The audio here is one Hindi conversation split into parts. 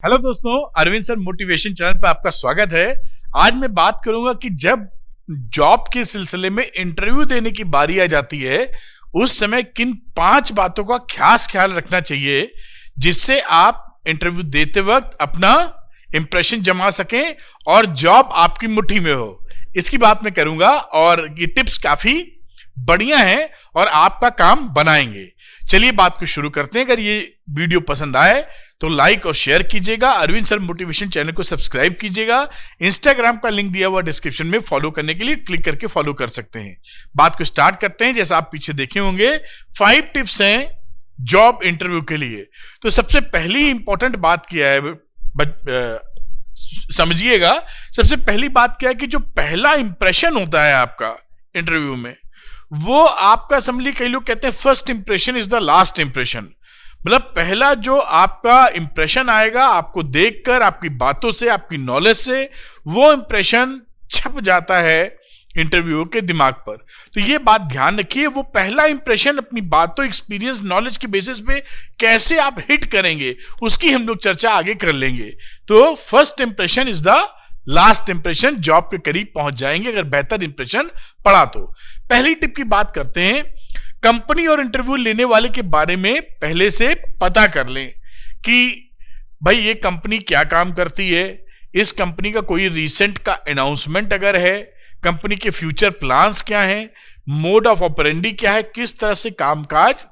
हेलो दोस्तों, अरविंद सर मोटिवेशन चैनल पर आपका स्वागत है। आज मैं बात करूंगा कि जब जॉब के सिलसिले में इंटरव्यू देने की बारी आ जाती है उस समय किन 5 बातों का खास ख्याल रखना चाहिए जिससे आप इंटरव्यू देते वक्त अपना इंप्रेशन जमा सकें और जॉब आपकी मुट्ठी में हो। इसकी बात मैं करूंगा और ये टिप्स काफी बढ़िया हैं और आपका काम बनाएंगे। चलिए बात को शुरू करते हैं। अगर ये वीडियो पसंद आए तो लाइक और शेयर कीजिएगा। अरविंद सर मोटिवेशन चैनल को सब्सक्राइब कीजिएगा। इंस्टाग्राम का लिंक दिया हुआ डिस्क्रिप्शन में, फॉलो करने के लिए क्लिक करके फॉलो कर सकते हैं। बात को स्टार्ट करते हैं। जैसा आप पीछे देखे होंगे 5 टिप्स हैं जॉब इंटरव्यू के लिए। तो सबसे पहली इंपॉर्टेंट बात क्या है, समझिएगा। सबसे पहली बात क्या है कि जो पहला इंप्रेशन होता है आपका इंटरव्यू में, वो आपका समझिए, कई लोग कहते हैं first impression is the last impression. मतलब पहला जो आपका इंप्रेशन आएगा आपको देखकर, आपकी बातों से, आपकी नॉलेज से, वो इंप्रेशन छप जाता है इंटरव्यू के दिमाग पर। तो ये बात ध्यान रखिए, वो पहला इंप्रेशन अपनी बातों, एक्सपीरियंस, नॉलेज के बेसिस पे कैसे आप हिट करेंगे उसकी हम लोग चर्चा आगे कर लेंगे। तो first impression is the last impression. Job के करीब पहुंच जाएंगे अगर बेहतर इंप्रेशन पड़ा तो। पहली टिप की बात करते हैं। कंपनी और इंटरव्यू लेने वाले के बारे में पहले से पता कर लें कि भाई ये कंपनी क्या काम करती है, इस कंपनी का कोई रिसेंट का अनाउंसमेंट अगर है, कंपनी के फ्यूचर प्लान्स क्या हैं, मोड ऑफ ऑपरेंडी क्या है, किस तरह से कामकाज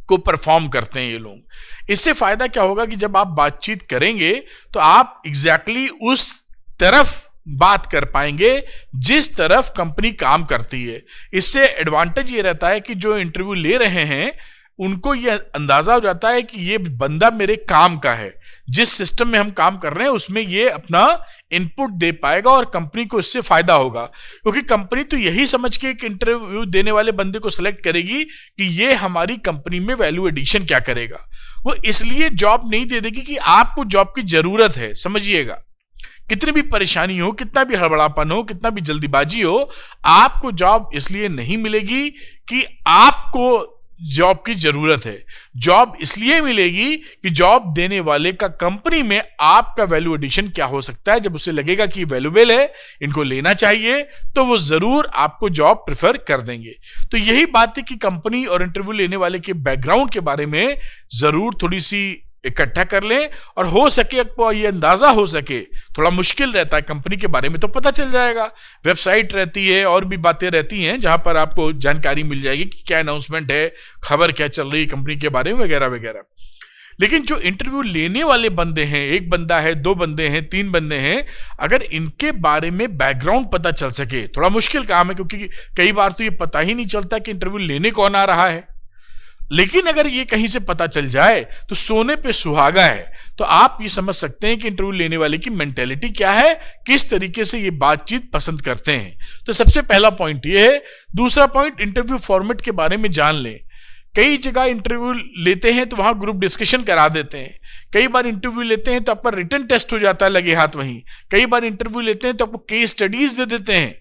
को परफॉर्म करते हैं ये लोग। इससे फायदा क्या होगा कि जब आप बातचीत करेंगे तो आप एग्जैक्टली उस तरफ बात कर पाएंगे जिस तरफ कंपनी काम करती है। इससे एडवांटेज ये रहता है कि जो इंटरव्यू ले रहे हैं उनको ये अंदाजा हो जाता है कि ये बंदा मेरे काम का है, जिस सिस्टम में हम काम कर रहे हैं उसमें ये अपना इनपुट दे पाएगा और कंपनी को इससे फायदा होगा। क्योंकि कंपनी तो यही समझ के एक इंटरव्यू देने वाले बंदे को सिलेक्ट करेगी कि ये हमारी कंपनी में वैल्यू एडिशन क्या करेगा। वो इसलिए जॉब नहीं दे देगी कि आपको जॉब की जरूरत है। समझिएगा, कितनी भी परेशानी हो, कितना भी हड़बड़ापन हो, कितना भी जल्दीबाजी हो, आपको जॉब इसलिए नहीं मिलेगी कि आपको जॉब की जरूरत है। जॉब इसलिए मिलेगी कि जॉब देने वाले का कंपनी में आपका वैल्यू एडिशन क्या हो सकता है। जब उसे लगेगा कि वैल्यूएबल है, इनको लेना चाहिए, तो वो जरूर आपको जॉब प्रेफर कर देंगे। तो यही बात है कि कंपनी और इंटरव्यू लेने वाले के बैकग्राउंड के बारे में जरूर थोड़ी सी इकट्ठा कर लें और हो सके आपको ये अंदाजा हो सके। थोड़ा मुश्किल रहता है, कंपनी के बारे में तो पता चल जाएगा, वेबसाइट रहती है और भी बातें रहती हैं जहां पर आपको जानकारी मिल जाएगी कि क्या अनाउंसमेंट है, खबर क्या चल रही है कंपनी के बारे में, वगैरह वगैरह। लेकिन जो इंटरव्यू लेने वाले बंदे हैं, 1 बंदा है, 2 बंदे हैं, 3 बंदे हैं, अगर इनके बारे में बैकग्राउंड पता चल सके, थोड़ा मुश्किल काम है क्योंकि कई बार तो ये पता ही नहीं चलता कि इंटरव्यू लेने कौन आ रहा है। लेकिन अगर ये कहीं से पता चल जाए तो सोने पे सुहागा है। तो आप ये समझ सकते हैं कि इंटरव्यू लेने वाले की मेंटेलिटी क्या है, किस तरीके से ये बातचीत पसंद करते हैं। तो सबसे पहला पॉइंट ये है। दूसरा पॉइंट, इंटरव्यू फॉर्मेट के बारे में जान लें। कई जगह इंटरव्यू लेते हैं तो वहां ग्रुप डिस्कशन करा देते हैं। कई बार इंटरव्यू लेते हैं तो आपका रिटन टेस्ट हो जाता है लगे हाथ वहीं। कई बार इंटरव्यू लेते हैं तो आपको केस स्टडीज दे देते हैं।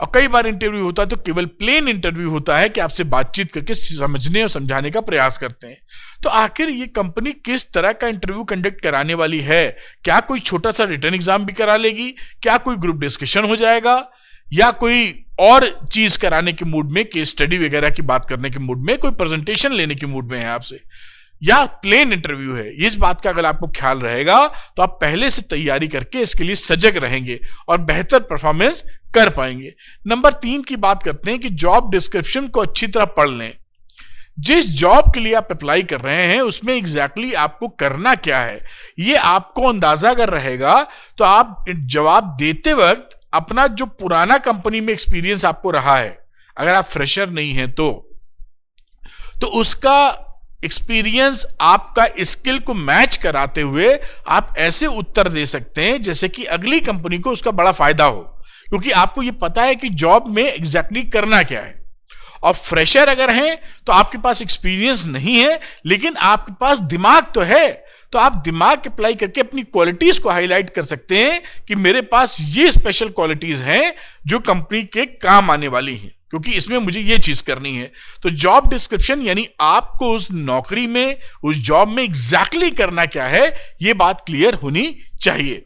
और कई बार इंटरव्यू होता है तो केवल प्लेन इंटरव्यू होता है कि आपसे बातचीत करके समझने और समझाने का प्रयास करते हैं। तो आखिर ये कंपनी किस तरह का इंटरव्यू कंडक्ट कराने वाली है? क्या कोई छोटा सा रिटन एग्जाम भी करा लेगी? क्या कोई ग्रुप डिस्कशन हो जाएगा? या कोई और चीज कराने के मूड में, केस स्टडी वगैरह की बात करने के मूड में, कोई प्रेजेंटेशन लेने के मूड में है आपसे, या प्लेन इंटरव्यू है? इस बात का अगर आपको ख्याल रहेगा तो आप पहले से तैयारी करके इसके लिए सजग रहेंगे और बेहतर परफॉर्मेंस कर पाएंगे। नंबर 3 की बात करते हैं कि जॉब डिस्क्रिप्शन को अच्छी तरह पढ़ लें। जिस जॉब के लिए आप अप्लाई कर रहे हैं उसमें एग्जैक्टली आपको करना क्या है, ये आपको अंदाजा अगर रहेगा तो आप जवाब देते वक्त अपना जो पुराना कंपनी में एक्सपीरियंस आपको रहा है, अगर आप फ्रेशर नहीं हैं तो उसका एक्सपीरियंस आपका स्किल को मैच कराते हुए आप ऐसे उत्तर दे सकते हैं जैसे कि अगली कंपनी को उसका बड़ा फायदा हो, क्योंकि आपको यह पता है कि जॉब में एग्जैक्टली करना क्या है। और फ्रेशर अगर हैं तो आपके पास एक्सपीरियंस नहीं है लेकिन आपके पास दिमाग तो है, तो आप दिमाग अप्लाई करके अपनी क्वालिटीज को हाईलाइट कर सकते हैं कि मेरे पास ये स्पेशल क्वालिटीज हैं जो कंपनी के काम आने वाली हैं। क्योंकि इसमें मुझे ये चीज करनी है। तो जॉब डिस्क्रिप्शन यानी आपको उस नौकरी में, उस जॉब में एग्जैक्टली करना क्या है, ये बात क्लियर होनी चाहिए।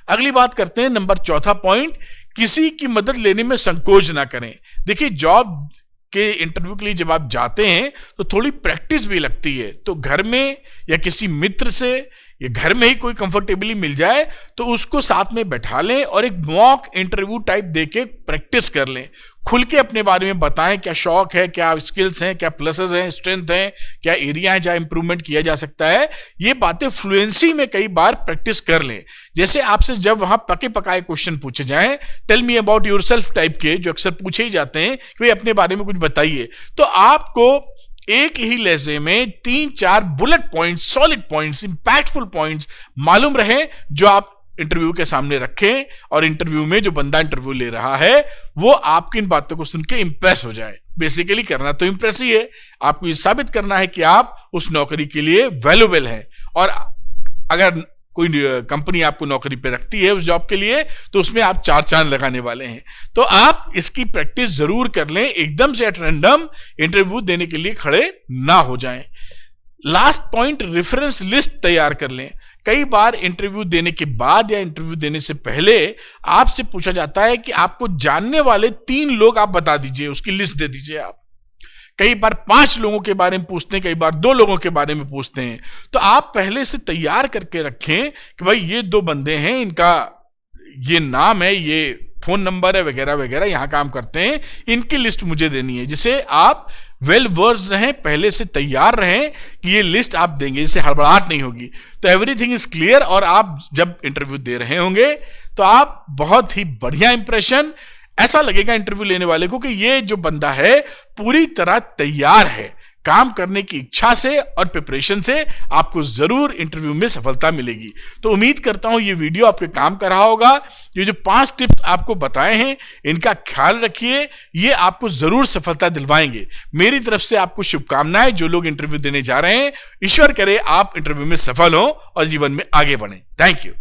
अगली बात करते हैं नंबर 4 पॉइंट, किसी की मदद लेने में संकोच ना करें। देखिए, जॉब के इंटरव्यू के लिए जब आप जाते हैं तो थोड़ी प्रैक्टिस भी लगती है, तो घर में या किसी मित्र से या घर में ही कोई कंफर्टेबली मिल जाए तो उसको साथ में बैठा लें और एक मॉक इंटरव्यू टाइप देके प्रैक्टिस कर लें। खुल के अपने बारे में बताएं, क्या शौक है, क्या स्किल्स हैं, क्या प्लसेस हैं, स्ट्रेंथ हैं, क्या एरिया है जहां इंप्रूवमेंट किया जा सकता है। ये बातें फ्लुएंसी में कई बार प्रैक्टिस कर लें। जैसे आपसे जब वहां पके पकाए क्वेश्चन पूछे जाएं, tell me about yourself type के, जो अक्सर पूछे ही जाते हैं कि भाई अपने बारे में कुछ बताइए, तो आपको एक ही लहजे में 3-4 bullet points, solid points, impactful points मालूम रहे जो आप इंटरव्यू के सामने रखें, और इंटरव्यू में जो बंदा इंटरव्यू ले रहा है वो आपकी इन बातों को सुन के इंप्रेस हो जाए। बेसिकली करना तो इंप्रेस ही है, आपको ये साबित करना है कि आप उस नौकरी के लिए वैल्यूएबल हैं। और अगर कोई कंपनी आपको नौकरी पे रखती है उस जॉब के लिए, तो उसमें आप 4 चांद लगाने वाले हैं। तो आप इसकी प्रैक्टिस जरूर कर लें, एकदम से एट रैंडम इंटरव्यू देने के लिए खड़े ना हो जाएं। लास्ट पॉइंट, रेफरेंस लिस्ट तैयार कर लें। कई बार इंटरव्यू देने के बाद या इंटरव्यू देने से पहले आपसे पूछा जाता है कि आपको जानने वाले 3 लोग आप बता दीजिए, उसकी लिस्ट दे दीजिए आप। कई बार 5 लोगों के बारे में पूछते हैं, कई बार 2 लोगों के बारे में पूछते हैं। तो आप पहले से तैयार करके रखें कि भाई ये 2 बंदे हैं, इनका ये नाम है, ये फोन नंबर है, वगैरह वगैरह, यहां काम करते हैं, इनकी लिस्ट मुझे देनी है। जिसे आप वेल वर्स रहें, पहले से तैयार रहें कि ये लिस्ट आप देंगे, जिससे हड़बड़ाहट नहीं होगी। तो एवरीथिंग इज क्लियर, और आप जब इंटरव्यू दे रहे होंगे तो आप बहुत ही बढ़िया इंप्रेशन, ऐसा लगेगा इंटरव्यू लेने वाले को कि ये जो बंदा है पूरी तरह तैयार है। काम करने की इच्छा से और प्रिपरेशन से आपको जरूर इंटरव्यू में सफलता मिलेगी। तो उम्मीद करता हूं ये वीडियो आपके काम कर रहा होगा। ये जो 5 टिप्स आपको बताए हैं, इनका ख्याल रखिए, ये आपको जरूर सफलता दिलवाएंगे। मेरी तरफ से आपको शुभकामनाएं। जो लोग इंटरव्यू देने जा रहे हैं, ईश्वर करे आप इंटरव्यू में सफल हो और जीवन में आगे बढ़ें। Thank you.